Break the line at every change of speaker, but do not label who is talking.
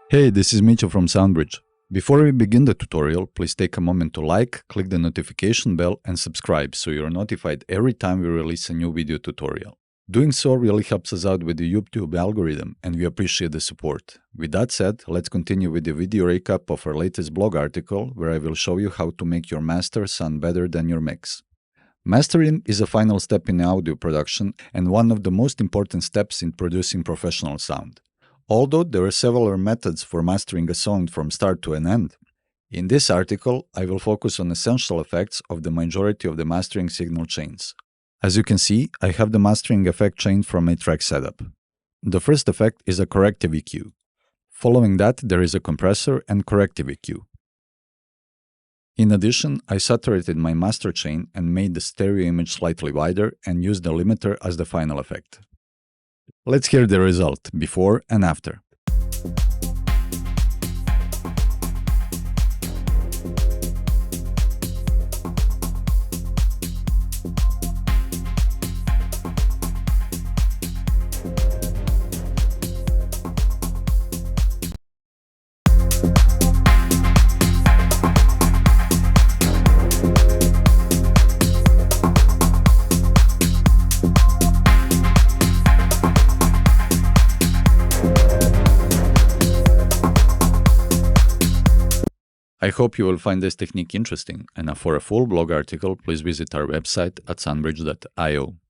Hey, this is Mitchell from SoundBridge. Before we begin the tutorial, please take a moment to like, click the notification bell and subscribe so you're notified every time we release a new video tutorial. Doing so really helps us out with the YouTube algorithm and we appreciate the support. With that said, let's continue with the video recap of our latest blog article where I will show you how to make your master sound better than your mix. Mastering is a final step in audio production and one of the most important steps in producing professional sound. Although there are several methods for mastering a song from start to an end, in this article I will focus on essential effects of the majority of the mastering signal chains. As you can see, I have the mastering effect chain from a track setup. The first effect is a corrective EQ. Following that, there is a compressor and corrective EQ. In addition, I saturated my master chain and made the stereo image slightly wider and used the limiter as the final effect. Let's hear the result, before and after. I hope you will find this technique interesting, and for a full blog article, please visit our website at soundbridge.io.